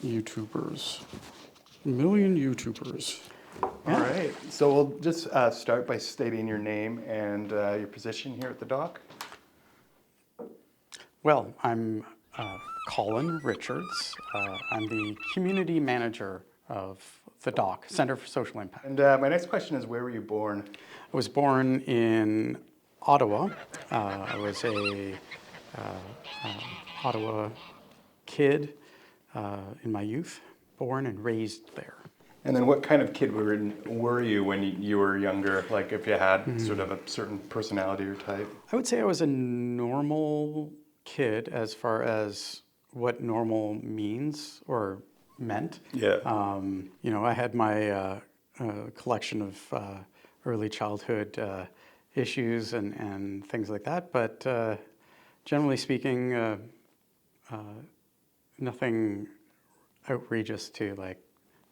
YouTubers. A million YouTubers. All right. So we'll just start by stating your name and your position here at the Dock. Well, I'm Colin Richards. I'm the community manager of the DOCKED, Center for Social Impact. And my next question is, where were you born? I was born in Ottawa. I was a Ottawa kid in my youth, born and raised there. And then what kind of kid were you when you were younger? Like if you had sort of a certain personality or type? I would say I was a normal kid as far as what normal means or meant. Yeah. You know, I had my collection of early childhood issues and things like that, but generally speaking, nothing outrageous to like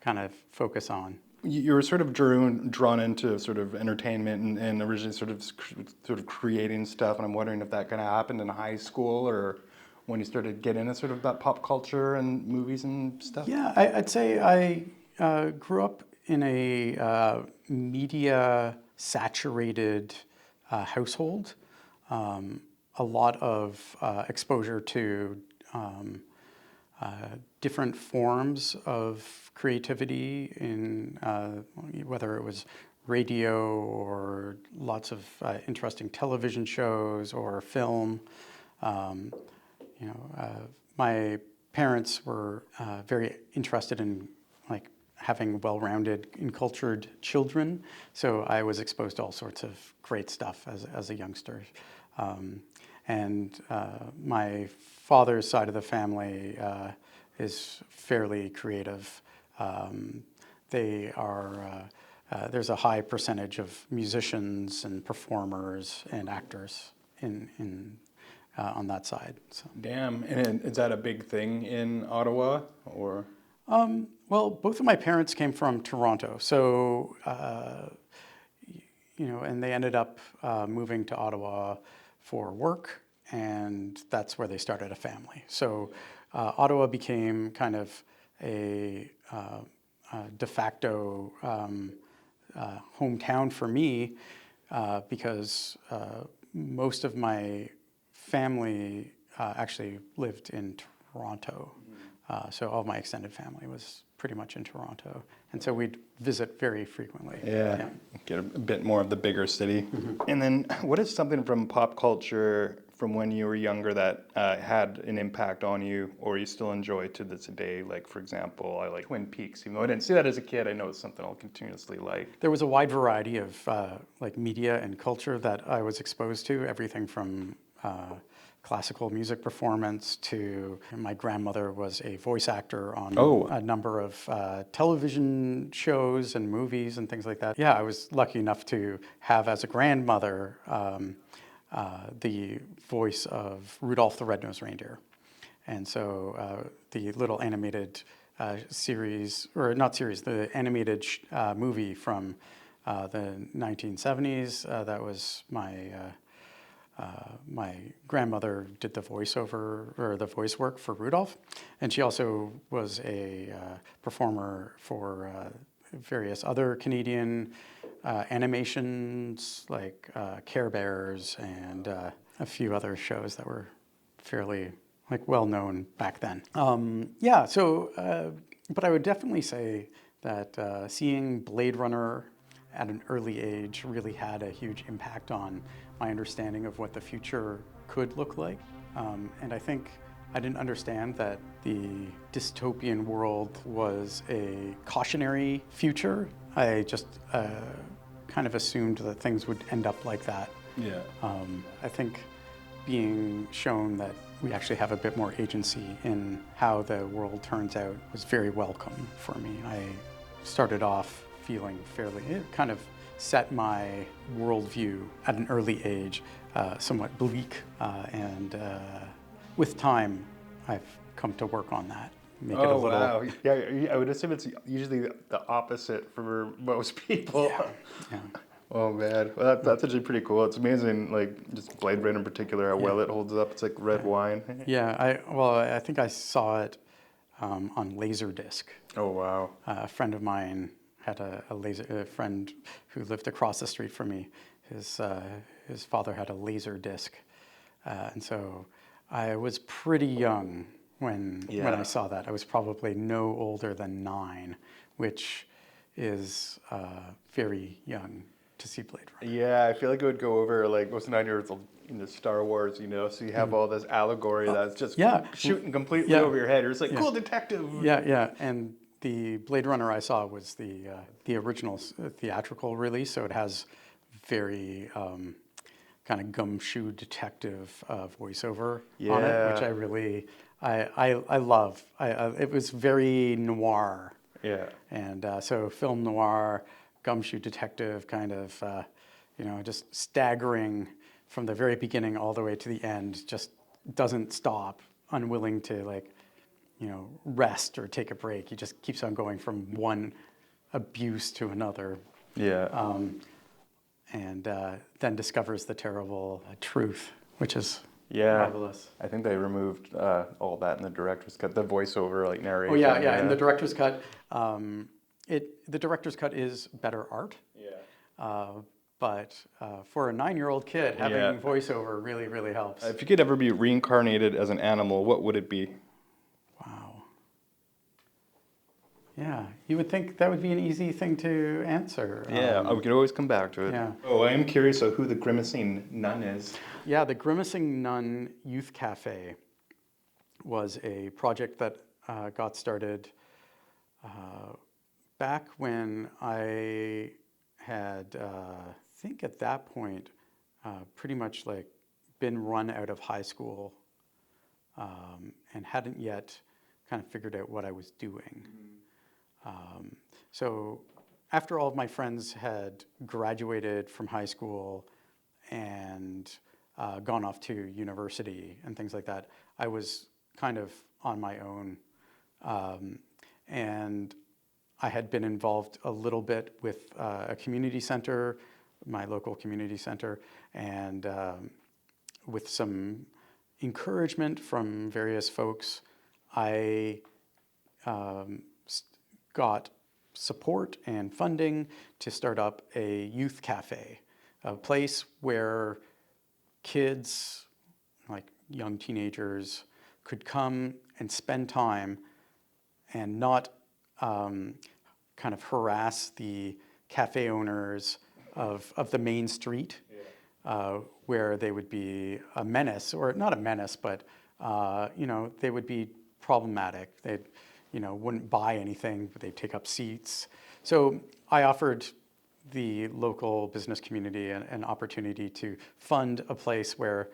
kind of focus on. You were sort of drawn into sort of entertainment and originally sort of creating stuff, and I'm wondering if that kind of happened in high school or when you started getting into sort of that pop culture and movies and stuff. Yeah, I'd say I grew up in a media saturated household. A lot of exposure to different forms of creativity in whether it was radio or lots of interesting television shows or film. You know, my parents were very interested in like having well-rounded and cultured children, so I was exposed to all sorts of great stuff as a youngster. And my father's side of the family is fairly creative. They are there's a high percentage of musicians and performers and actors in on that side. So. Damn, and is that a big thing in Ottawa or? Well, both of my parents came from Toronto, so you know, and they ended up moving to Ottawa for work, and that's where they started a family. So Ottawa became kind of a de facto hometown for me because most of my family actually lived in Toronto. So all my extended family was pretty much in Toronto. And so we'd visit very frequently. Yeah. Get a bit more of the bigger city. Mm-hmm. And then what is something from pop culture from when you were younger that had an impact on you or you still enjoy to this day? Like, for example, I like Twin Peaks. Even though I didn't see that as a kid, I know it's something I'll continuously like. There was a wide variety of like media and culture that I was exposed to, everything from classical music performance to my grandmother was a voice actor on a number of television shows and movies and things like that. Yeah, I was lucky enough to have as a grandmother the voice of Rudolph the Red-Nosed Reindeer. And so the little animated series, or not series, the animated movie from the 1970s, that was my grandmother did the voiceover or the voice work for Rudolph, and she also was a performer for various other Canadian animations like Care Bears and a few other shows that were fairly like well known back then. Yeah, so but I would definitely say that seeing Blade Runner at an early age really had a huge impact on my understanding of what the future could look like. And I think I didn't understand that the dystopian world was a cautionary future. I just kind of assumed that things would end up like that. Yeah. I think being shown that we actually have a bit more agency in how the world turns out was very welcome for me. I started off feeling fairly, it kind of set my worldview at an early age somewhat bleak, and with time I've come to work on that make it a Oh little. wow! Yeah, I would assume it's usually the opposite for most people. Yeah. Oh man, well, that's actually pretty cool. It's amazing, like just Blade Runner in particular, how well it holds up. It's like red wine. Yeah, I think I saw it on Laserdisc. Oh wow. A friend of mine had a friend who lived across the street from me. His father had a Laserdisc, and so I was pretty young when I saw that. I was probably no older than 9, which is very young to see Blade Runner. Yeah, I feel like it would go over like most 9-year-olds into Star Wars, so you have all this allegory that's just shooting completely over your head. You're just like, cool detective. Yeah, and the Blade Runner I saw was the original theatrical release, so it has very kind of gumshoe detective voiceover on it, which I really I love. It was very noir. Yeah. And so film noir, gumshoe detective kind of, just staggering from the very beginning all the way to the end, just doesn't stop, unwilling to rest or take a break. He just keeps on going from one abuse to another. Yeah. And then discovers the terrible truth, which is Yeah, marvelous. I think they removed all that in the director's cut, the voiceover like narration. Oh yeah. In the director's cut, the director's cut is better art. Yeah. But for a 9-year-old kid, having voiceover really, really helps. If you could ever be reincarnated as an animal, what would it be? Wow. Yeah, you would think that would be an easy thing to answer. Yeah, we could always come back to it. Yeah. Oh, I am curious of who the Grimacing Nun is. Yeah, the Grimacing Nun Youth Cafe was a project that got started back when I had, I think at that point, pretty much like been run out of high school and hadn't yet kind of figured out what I was doing. So after all of my friends had graduated from high school and gone off to university and things like that, I was kind of on my own. And I had been involved a little bit with a community center, my local community center, and with some encouragement from various folks, I got support and funding to start up a youth cafe, a place where kids, like young teenagers, could come and spend time and not kind of harass the cafe owners of the main street, where they would be a menace, or not a menace, but they would be problematic. They wouldn't buy anything, but they'd take up seats. So I offered the local business community an opportunity to fund a place where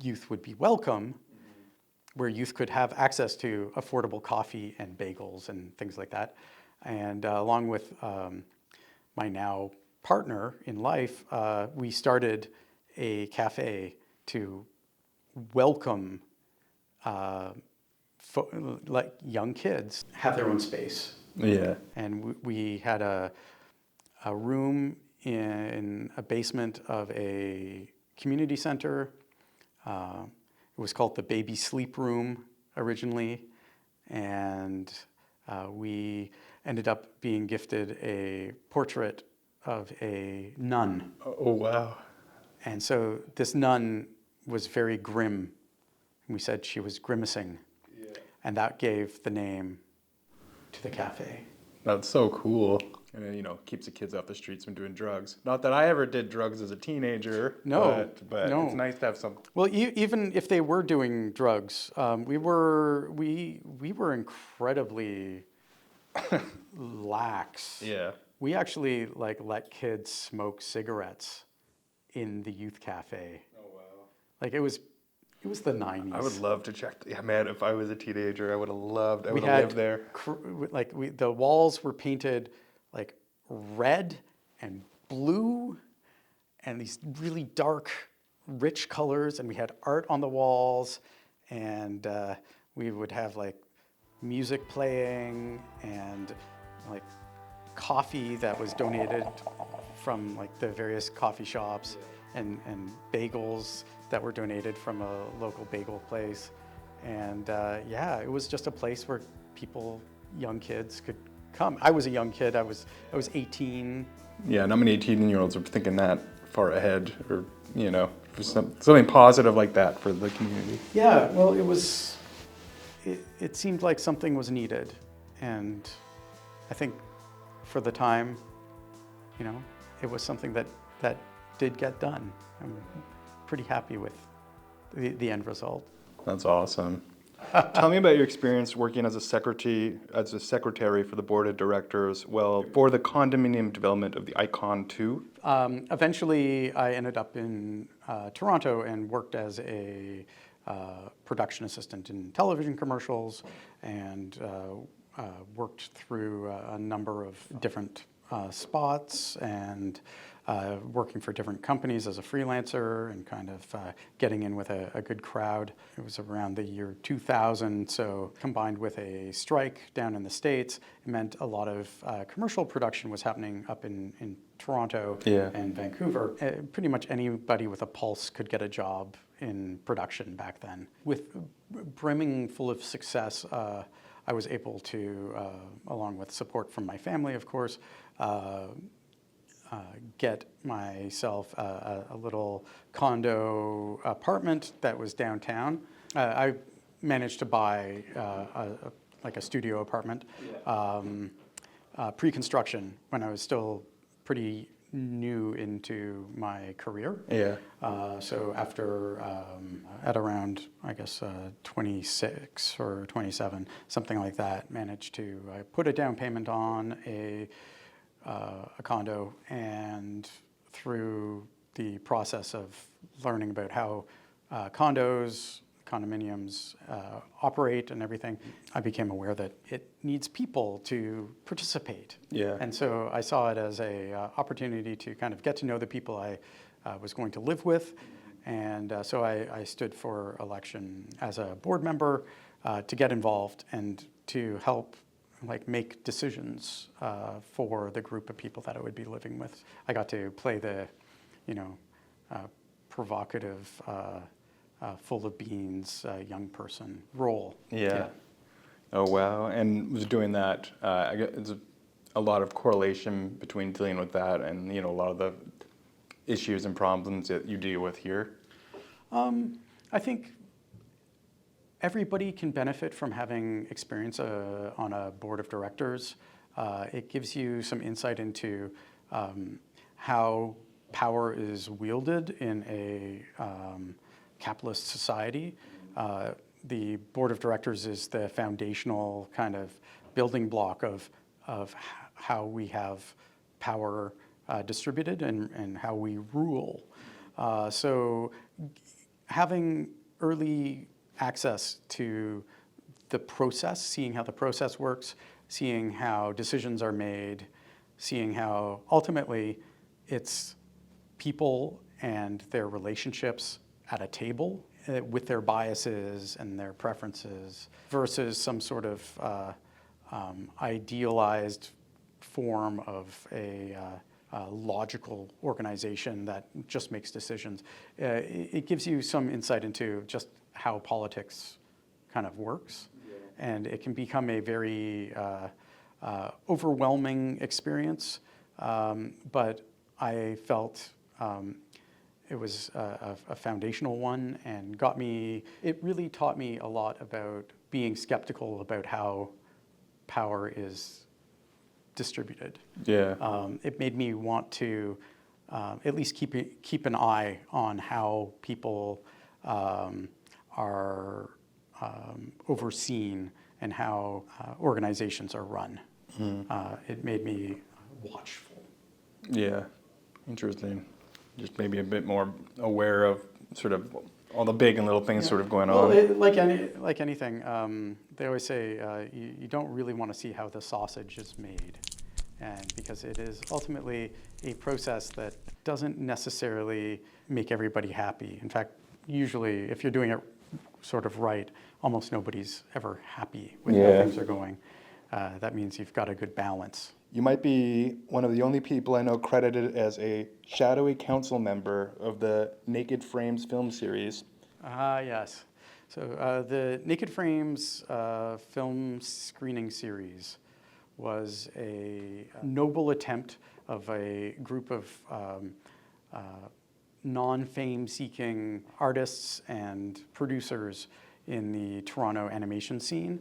youth would be welcome, where youth could have access to affordable coffee and bagels and things like that. And along with my now partner in life, we started a cafe to welcome like young kids have their own space. Yeah. And we had a room in a basement of a community center. It was called the Baby Sleep Room originally, and we ended up being gifted a portrait of a nun. Oh, wow. And so this nun was very grim. We said she was grimacing. Yeah. And that gave the name to the cafe. That's so cool. And then, keeps the kids off the streets from doing drugs. Not that I ever did drugs as a teenager. No, but no. It's nice to have some. Well, even if they were doing drugs, we were incredibly lax. Yeah. We actually let kids smoke cigarettes in the youth cafe. Oh wow. Like it was the 90s. I would love to check. Yeah, man. If I was a teenager, I would have loved. I would have lived there. The walls were painted like red and blue, and these really dark, rich colors. And we had art on the walls, and we would have music playing and like coffee that was donated from like the various coffee shops and bagels that were donated from a local bagel place. And yeah, it was just a place where people, young kids, could come. I was a young kid. I was 18. Yeah, not many 18-year-olds are thinking that far ahead, or for something positive like that for the community. Yeah, well, it seemed like something was needed, and I think for the time, it was something that did get done. I'm pretty happy with the end result. That's awesome. Tell me about your experience working as a secretary for the board of directors, for the condominium development of the Icon 2. Eventually, I ended up in Toronto and worked as a production assistant in television commercials, and worked through a number of different spots, and working for different companies as a freelancer, and kind of getting in with a good crowd. It was around the year 2000, so combined with a strike down in the States, it meant a lot of commercial production was happening up in Toronto and Vancouver. Pretty much anybody with a pulse could get a job in production back then. With brimming full of success, I was able to, along with support from my family, of course, get myself a little condo apartment that was downtown. I managed to buy like a studio apartment, pre-construction, when I was still pretty new into my career. Yeah. So after, at around, I guess, 26 or 27, something like that, managed to put a down payment on a condo, and through the process of learning about how condominiums operate and everything, I became aware that it needs people to participate. Yeah. And so I saw it as a opportunity to kind of get to know the people I was going to live with. And so I stood for election as a board member to get involved and to help make decisions for the group of people that I would be living with. I got to play the, provocative, full of beans, young person role. Yeah. Oh, wow. And was doing that, I guess there's a lot of correlation between dealing with that and, a lot of the issues and problems that you deal with here? I think everybody can benefit from having experience on a board of directors. It gives you some insight into how power is wielded in a capitalist society. The board of directors is the foundational kind of building block of how we have power distributed and how we rule. So having early access to the process, seeing how the process works, seeing how decisions are made, seeing how ultimately it's people and their relationships at a table with their biases and their preferences versus some sort of idealized form of a logical organization that just makes decisions. It gives you some insight into just how politics kind of works. And it can become a very overwhelming experience. But I felt it was a foundational one, and it really taught me a lot about being skeptical about how power is distributed. Yeah. It made me want to at least keep an eye on how people are overseen and how organizations are run. It made me watchful. Yeah, interesting. Just maybe a bit more aware of sort of all the big and little things sort of going on. Like anything, they always say you don't really want to see how the sausage is made, and because it is ultimately a process that doesn't necessarily make everybody happy. In fact, usually if you're doing it sort of right, almost nobody's ever happy with Yeah. how things are going. That means you've got a good balance. You might be one of the only people I know credited as a Shadowy council member of the Naked Frames film series. Yes. So the Naked Frames film screening series was a noble attempt of a group of non-fame seeking artists and producers in the Toronto animation scene,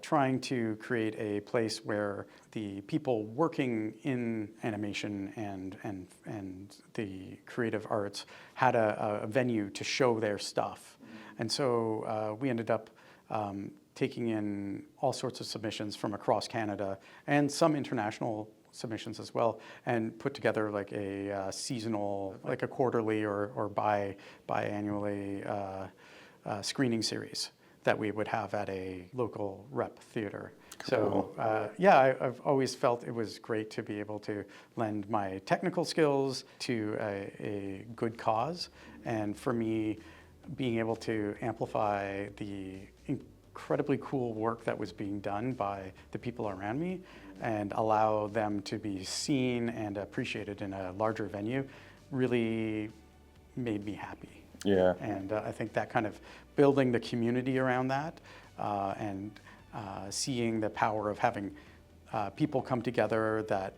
trying to create a place where the people working in animation and the creative arts had a venue to show their stuff. And so we ended up taking in all sorts of submissions from across Canada and some international submissions as well, and put together like a seasonal, like a quarterly or biannually screening series that we would have at a local rep theater. Cool. So I've always felt it was great to be able to lend my technical skills to a good cause, and for me, being able to amplify the incredibly cool work that was being done by the people around me and allow them to be seen and appreciated in a larger venue really made me happy. Yeah. And I think that kind of building the community around that and seeing the power of having people come together that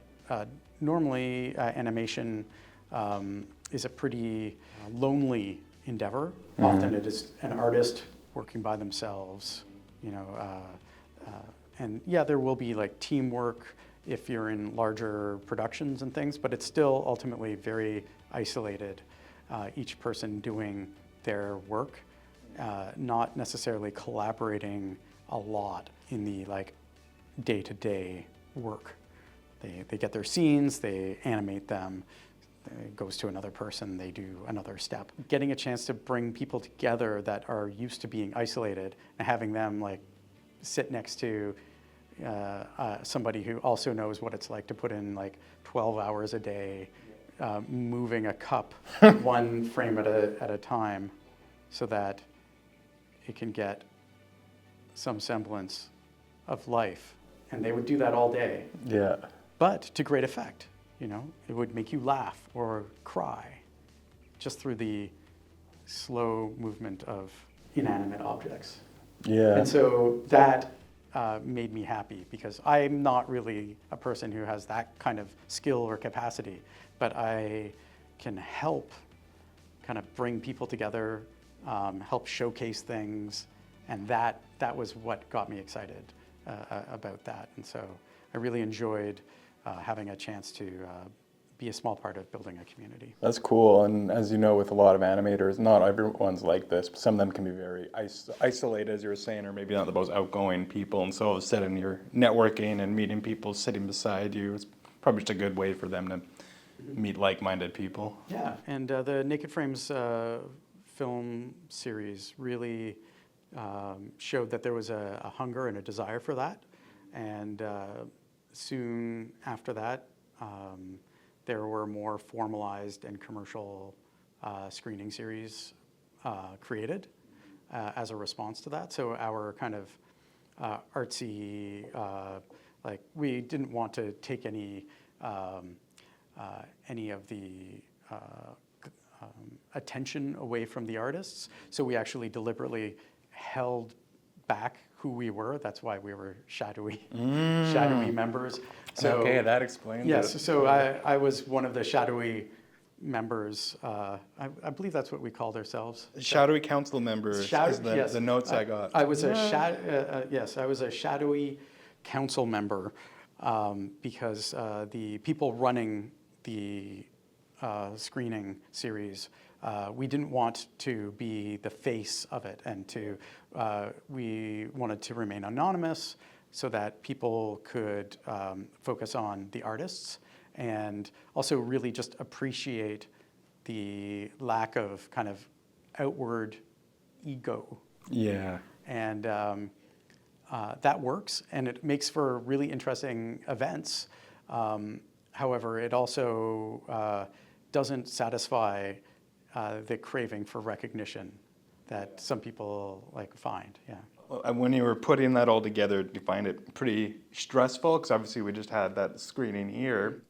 normally animation is a pretty lonely endeavor. Mm-hmm. Often it is an artist working by themselves, and yeah, there will be like teamwork if you're in larger productions and things, but it's still ultimately very isolated, each person doing their work, not necessarily collaborating a lot in the like day-to-day work. They get their scenes, they animate them, it goes to another person, they do another step. Getting a chance to bring people together that are used to being isolated and having them like sit next to somebody who also knows what it's like to put in like 12 hours a day, moving a cup one frame at a time so that it can get some semblance of life. And they would do that all day. Yeah. But to great effect, it would make you laugh or cry just through the slow movement of inanimate objects. Yeah. And so that made me happy because I'm not really a person who has that kind of skill or capacity, but I can help kind of bring people together, help showcase things, and that was what got me excited about that. And so I really enjoyed having a chance to be a small part of building a community. That's cool. And as you know, with a lot of animators, not everyone's like this. Some of them can be very isolated, as you were saying, or maybe not the most outgoing people. And so all of a sudden you're networking and meeting people sitting beside you. It's probably just a good way for them to meet like-minded people. Yeah, and the Naked Frames film series really showed that there was a hunger and a desire for that. And soon after that, there were more formalized and commercial screening series created as a response to that. So our kind of artsy, like we didn't want to take any of the attention away from the artists. So we actually deliberately held back who we were. That's why we were shadowy members. So, okay, that explains it. Yes, so I was one of the shadowy members. I believe that's what we called ourselves. Shadowy council members is Yes. the notes I got. I was I was a shadowy council member because the people running the screening series, we didn't want to be the face of it, and we wanted to remain anonymous so that people could focus on the artists and also really just appreciate the lack of kind of outward ego. Yeah. And that works, and it makes for really interesting events. However, it also doesn't satisfy the craving for recognition that some people like find. Yeah. Well, and when you were putting that all together, do you find it pretty stressful? Because obviously we just had that screening here.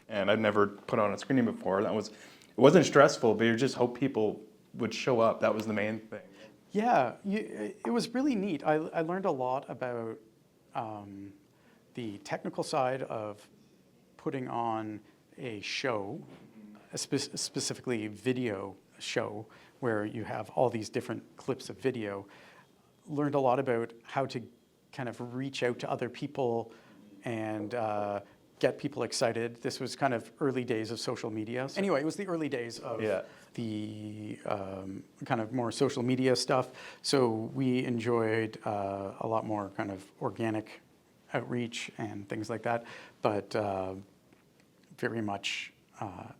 And I've never put on a screening before. It wasn't stressful, but you just hope people would show up. That was the main thing. Yeah, it was really neat. I learned a lot about the technical side of putting on a show, specifically video show, where you have all these different clips of video. Learned a lot about how to kind of reach out to other people and get people excited. This was kind of early days of social media. Anyway, it was the early days of the kind of more social media stuff. So we enjoyed a lot more kind of organic outreach and things like that. But very much, I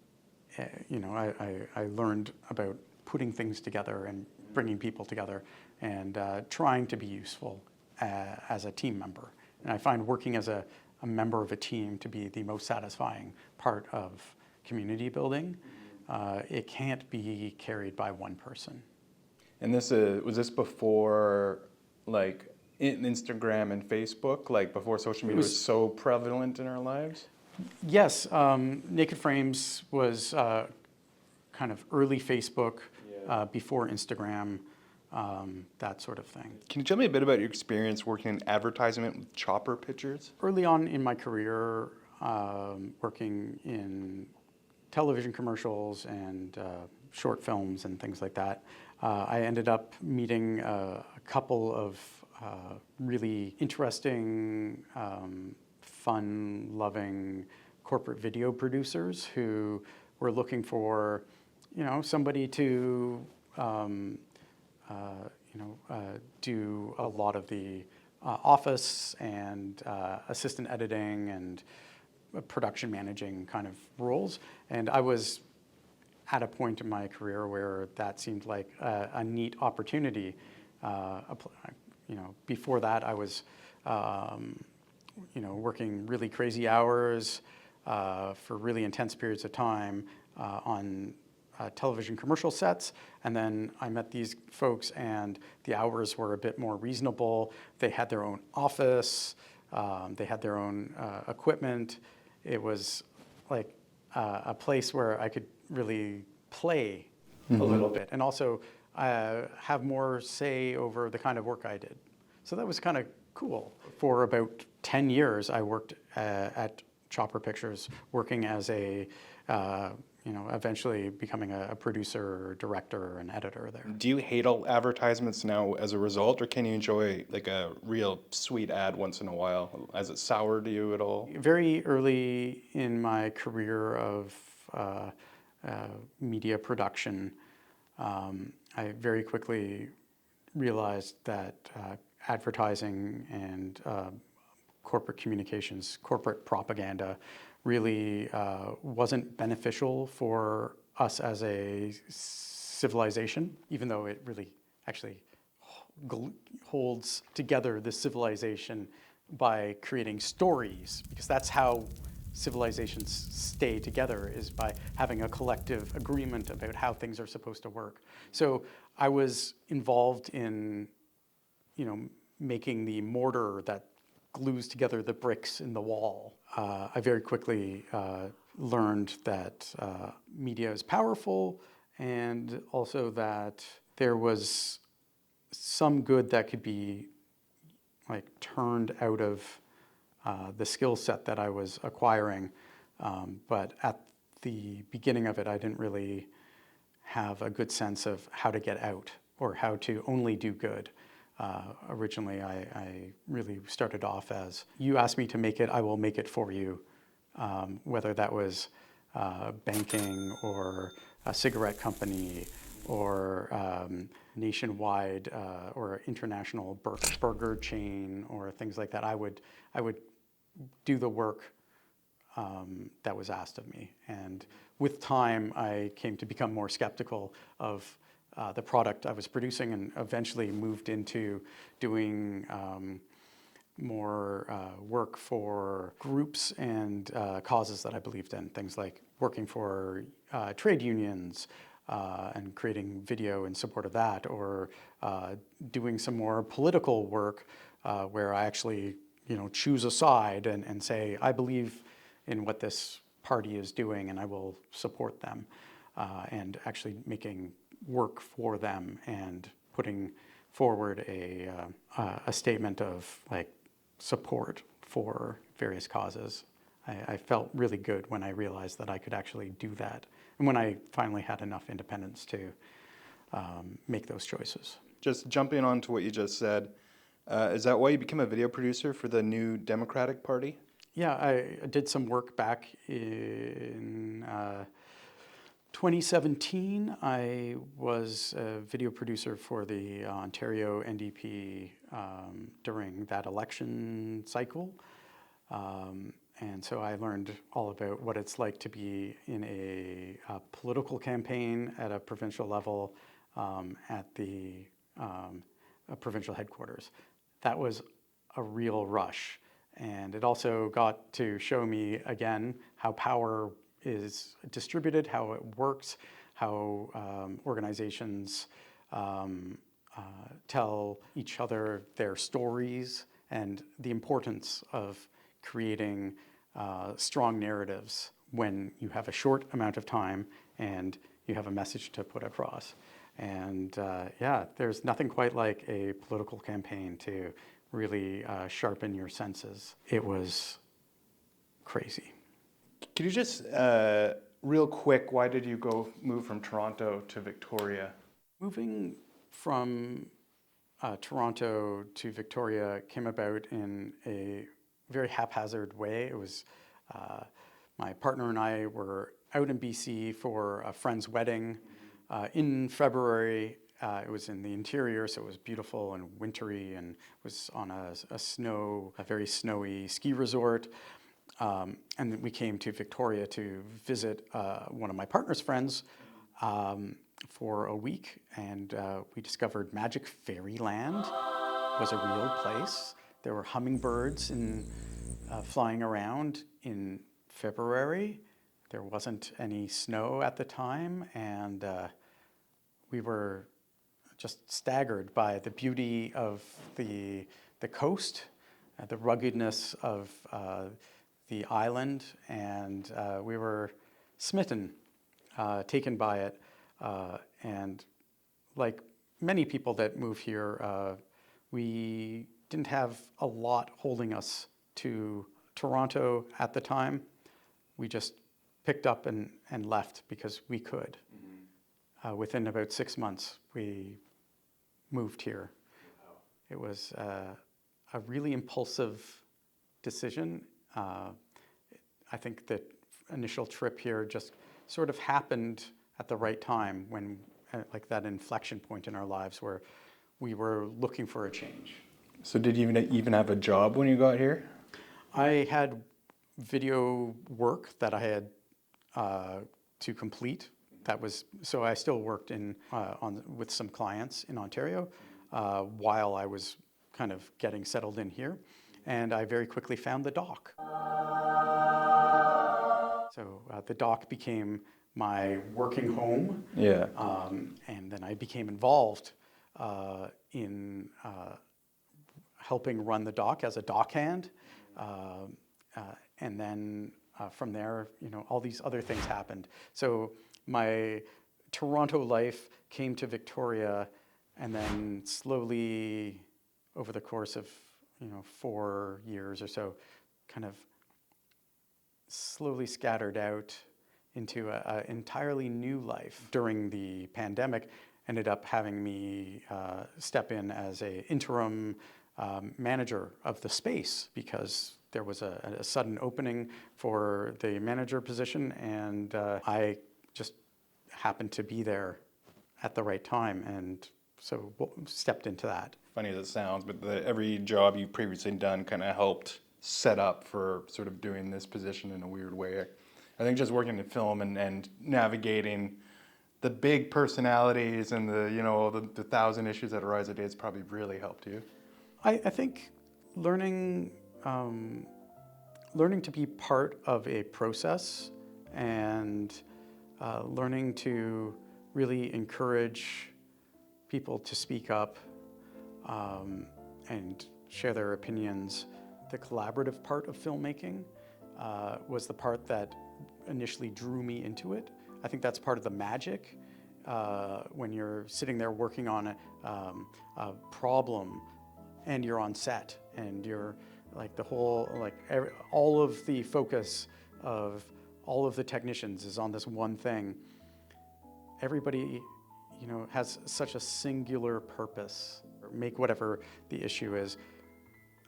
learned about putting things together and bringing people together and trying to be useful as a team member. And I find working as a member of a team to be the most satisfying part of community building. It can't be carried by one person. And this was this before like Instagram and Facebook, like before social media was so prevalent in our lives? Yes, Naked Frames was kind of early Facebook, before Instagram, that sort of thing. Can you tell me a bit about your experience working in advertisement with chopper pictures? Early on in my career, working in television commercials and short films and things like that, I ended up meeting a couple of really interesting, fun-loving corporate video producers who were looking for, somebody to, do a lot of the office and assistant editing and production managing kind of roles. And I was at a point in my career where that seemed like a neat opportunity. Before that, I was, working really crazy hours for really intense periods of time on television commercial sets. And then I met these folks and the hours were a bit more reasonable. They had their own office. They had their own equipment. It was like a place where I could really play a little bit and also have more say over the kind of work I did. So that was kind of cool. For about 10 years, I worked at Chopper Pictures, working as a, eventually becoming a producer, director, and editor there. Do you hate all advertisements now as a result, or can you enjoy like a real sweet ad once in a while? Has it soured you at all? Very early in my career of media production, I very quickly realized that advertising and corporate communications, corporate propaganda really wasn't beneficial for us as a civilization, even though it really actually holds together the civilization by creating stories, because that's how civilizations stay together, is by having a collective agreement about how things are supposed to work. So I was involved in, making the mortar that glues together the bricks in the wall. I very quickly learned that media is powerful, and also that there was some good that could be turned out of the skill set that I was acquiring. But at the beginning of it, I didn't really have a good sense of how to get out or how to only do good. Originally, I really started off as, you ask me to make it, I will make it for you. Whether that was banking or a cigarette company or nationwide or international burger chain or things like that, I would do the work that was asked of me. And with time, I came to become more skeptical of the product I was producing, and eventually moved into doing more work for groups and causes that I believed in, things like working for trade unions and creating video in support of that, or doing some more political work where I actually, choose a side and say, I believe in what this party is doing and I will support them, and actually making work for them and putting forward a statement of support for various causes. I felt really good when I realized that I could actually do that, and when I finally had enough independence to make those choices. Just jumping on to what you just said, is that why you became a video producer for the new Democratic Party? Yeah, I did some work back in 2017. I was a video producer for the Ontario NDP during that election cycle. And so I learned all about what it's like to be in a political campaign at a provincial level at the provincial headquarters. That was a real rush. And it also got to show me again how power is distributed, how it works, how organizations tell each other their stories, and the importance of creating strong narratives when you have a short amount of time and you have a message to put across. And yeah, there's nothing quite like a political campaign to really sharpen your senses. It was crazy. Could you just, real quick, why did you move from Toronto to Victoria? Moving from Toronto to Victoria came about in a very haphazard way. It was my partner and I were out in BC for a friend's wedding in February. It was in the interior, so it was beautiful and wintry, and was on a very snowy ski resort. And then we came to Victoria to visit one of my partner's friends for a week, and we discovered Magic Fairyland was a real place. There were hummingbirds flying around in February. There wasn't any snow at the time, and we were just staggered by the beauty of the coast, the ruggedness of the island, and we were smitten, taken by it. And like many people that move here, we didn't have a lot holding us to Toronto at the time. We just picked up and left because we could. Within about 6 months, we moved here. Wow. It was a really impulsive decision. I think that initial trip here just sort of happened at the right time, when like that inflection point in our lives where we were looking for a change. So did you even have a job when you got here? I had video work that I had to complete. So I still worked with some clients in Ontario while I was kind of getting settled in here, and I very quickly found the Dock. So the Dock became my working home. Yeah. And then I became involved in helping run the Dock as a dockhand. And then from there, all these other things happened. So my Toronto life came to Victoria, and then slowly over the course of 4 years or so, kind of slowly scattered out into an entirely new life. During the pandemic, ended up having me step in as an interim manager of the space, because there was a sudden opening for the manager position, and I just happened to be there at the right time, and so stepped into that. Funny as it sounds, but every job you've previously done kind of helped set up for sort of doing this position in a weird way. I think just working in film and navigating the big personalities and the 1,000 issues that arise a day has probably really helped you. I think learning to be part of a process and learning to really encourage people to speak up and share their opinions. The collaborative part of filmmaking was the part that initially drew me into it. I think that's part of the magic when you're sitting there working on a problem and you're on set and you're like all of the focus of all of the technicians is on this one thing. Everybody, has such a singular purpose. Make whatever the issue is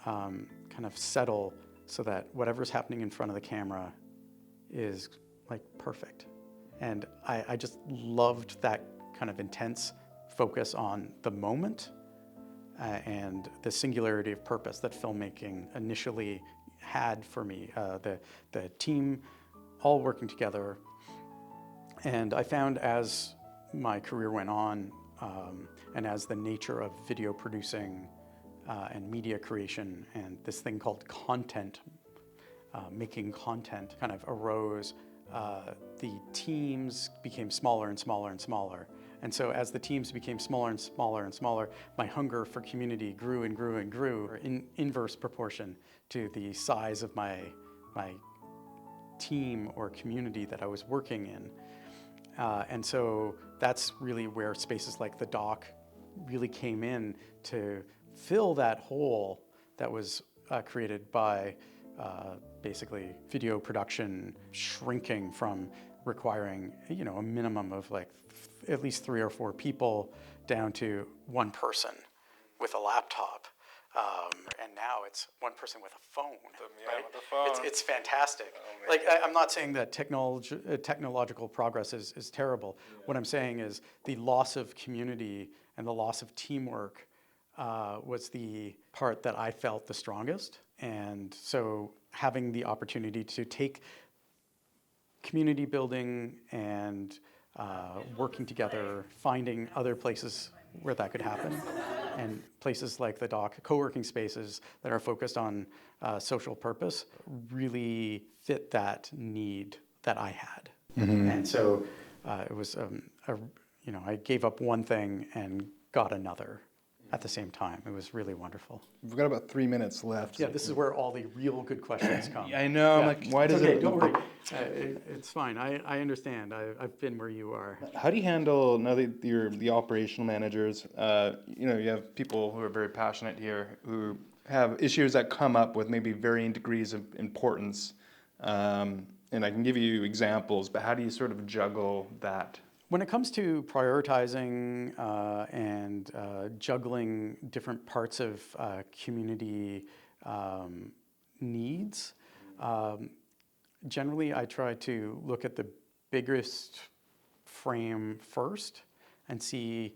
kind of settle so that whatever's happening in front of the camera is like perfect. And I just loved that kind of intense focus on the moment and the singularity of purpose that filmmaking initially had for me. The team all working together. And I found as my career went on and as the nature of video producing and media creation and this thing called content, making content kind of arose, the teams became smaller and smaller and smaller. And so as the teams became smaller and smaller and smaller, my hunger for community grew and grew and grew in inverse proportion to the size of my team or community that I was working in. And so that's really where spaces like the Dock really came in to fill that hole that was created by basically video production shrinking from requiring a minimum of like at least 3 or 4 people down to one person with a laptop. And now it's one person with a phone. Right? With a phone. It's fantastic. I'm not saying that technological progress is terrible. Yeah. What I'm saying is the loss of community and the loss of teamwork was the part that I felt the strongest. And so having the opportunity to take community building and working together, finding other places where that could happen, and places like the Dock, co-working spaces that are focused on social purpose, really fit that need that I had. Mm-hmm. And so it was, I gave up one thing and got another at the same time. It was really wonderful. We've got about 3 minutes left. Yeah, this is where all the real good questions come. I know. Yeah. I'm like, why does it? Don't worry. It's fine. I understand. I've been where you are. How do you handle now that you're the operational managers? You have people who are very passionate here who have issues that come up with maybe varying degrees of importance. And I can give you examples, but how do you sort of juggle that? When it comes to prioritizing and juggling different parts of community needs, generally I try to look at the biggest frame first and see,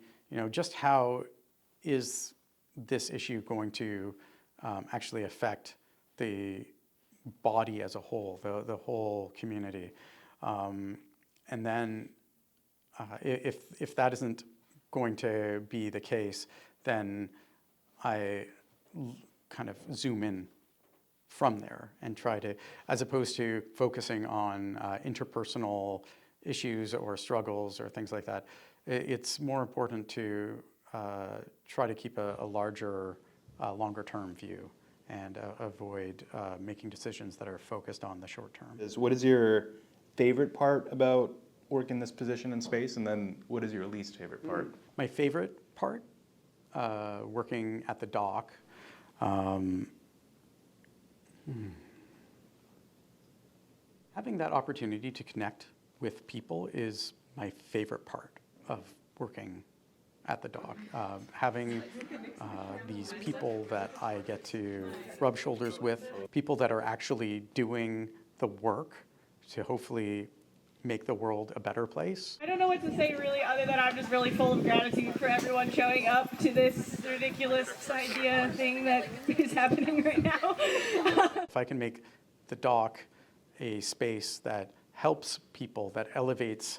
just how is this issue going to actually affect the body as a whole, the whole community. And then if that isn't going to be the case, then I kind of zoom in from there and try to, as opposed to focusing on interpersonal issues or struggles or things like that, it's more important to try to keep a larger, longer-term view and avoid making decisions that are focused on the short term. What is your favorite part about work in this position in space, and then what is your least favorite part? My favorite part, working at the Dock, having that opportunity to connect with people is my favorite part of working at the Dock. Having these people that I get to rub shoulders with, people that are actually doing the work to hopefully make the world a better place. I don't know what to say really, other than I'm just really full of gratitude for everyone showing up to this ridiculous idea thing that is happening right now. If I can make the Dock a space that helps people, that elevates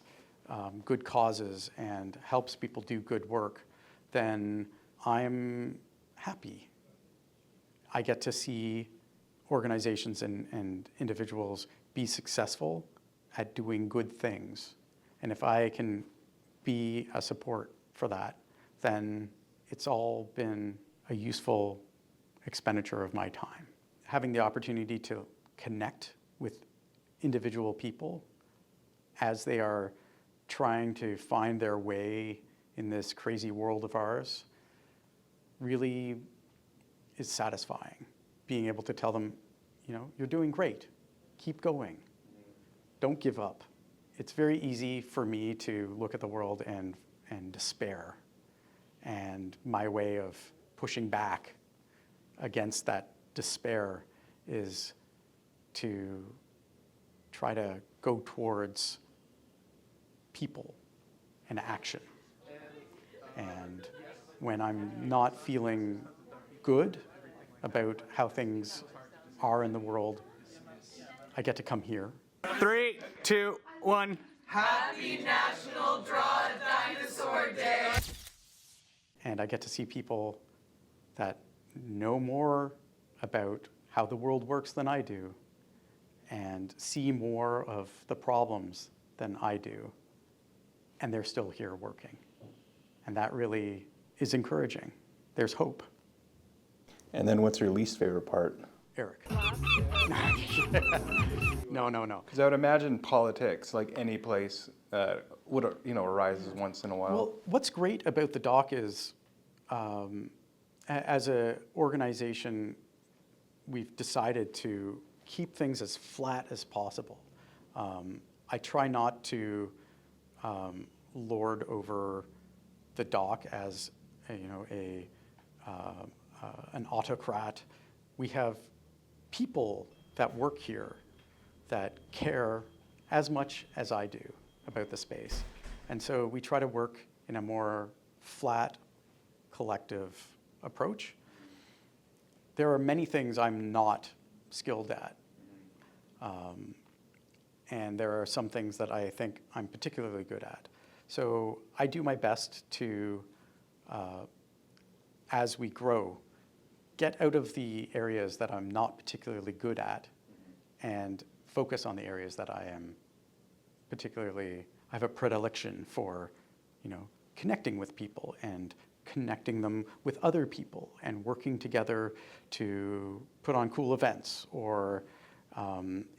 good causes and helps people do good work, then I'm happy. I get to see organizations and individuals be successful at doing good things. And if I can be a support for that, then it's all been a useful expenditure of my time. Having the opportunity to connect with individual people as they are trying to find their way in this crazy world of ours really is satisfying. Being able to tell them, you know, you're doing great. Keep going. Don't give up. It's very easy for me to look at the world and despair. And my way of pushing back against that despair is to try to go towards people and action. And when I'm not feeling good about how things are in the world, I get to come here. 3, 2, 1. Happy National Draw a Dinosaur Day! And I get to see people that know more about how the world works than I do and see more of the problems than I do. And they're still here working. And that really is encouraging. There's hope. And then what's your least favorite part? Eric. No. Because I would imagine politics, like any place, would arises once in a while. Well, what's great about the Dock is, as an organization, we've decided to keep things as flat as possible. I try not to lord over the Dock as an autocrat. We have people that work here that care as much as I do about the space. And so we try to work in a more flat, collective approach. There are many things I'm not skilled at. And there are some things that I think I'm particularly good at. So I do my best to, as we grow, get out of the areas that I'm not particularly good at and focus on the areas that I am particularly, I have a predilection for, connecting with people and connecting them with other people and working together to put on cool events or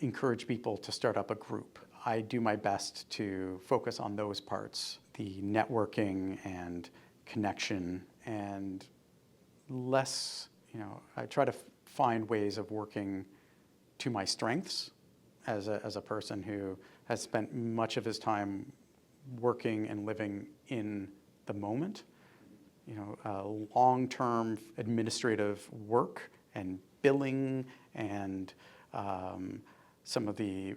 encourage people to start up a group. I do my best to focus on those parts, the networking and connection, and less, I try to find ways of working to my strengths as a person who has spent much of his time working and living in the moment. Long-term administrative work and billing and some of the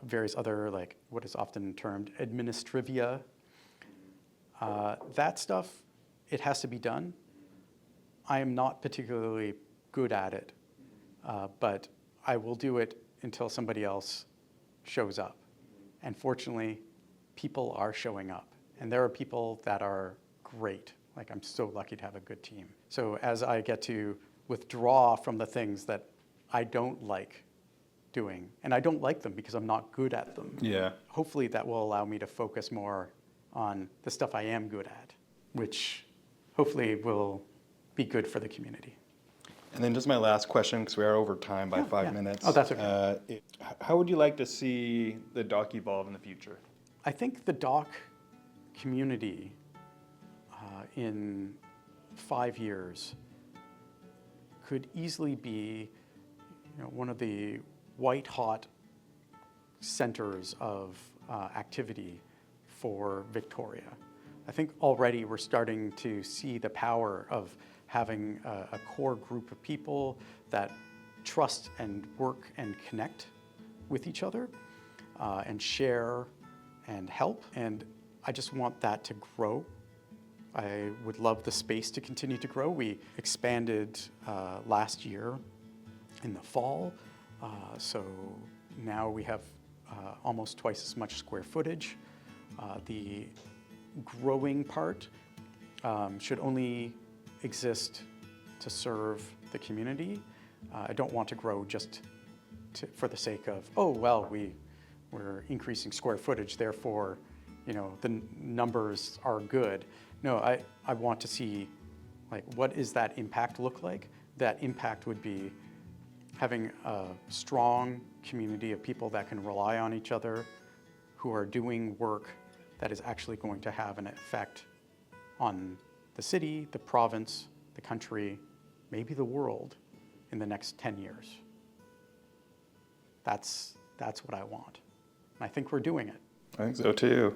various other, like what is often termed administrivia. That stuff, it has to be done. I am not particularly good at it, but I will do it until somebody else shows up. And fortunately, people are showing up. And there are people that are great. Like, I'm so lucky to have a good team. So as I get to withdraw from the things that I don't like doing, and I don't like them because I'm not good at them. Yeah. Hopefully that will allow me to focus more on the stuff I am good at, which hopefully will be good for the community. And then just my last question, because we are over time by 5 minutes. Oh, that's okay. How would you like to see the Dock evolve in the future? I think the Dock community in 5 years could easily be one of the white-hot centers of activity for Victoria. I think already we're starting to see the power of having a core group of people that trust and work and connect with each other and share and help. And I just want that to grow. I would love the space to continue to grow. We expanded last year in the fall, so now we have almost twice as much square footage. The growing part should only exist to serve the community. I don't want to grow just for the sake of, oh, well, we're increasing square footage, therefore, the numbers are good. No, I want to see, like, what does that impact look like? That impact would be having a strong community of people that can rely on each other, who are doing work that is actually going to have an effect on the city, the province, the country, maybe the world in the next 10 years. That's what I want. And I think we're doing it. I think so too.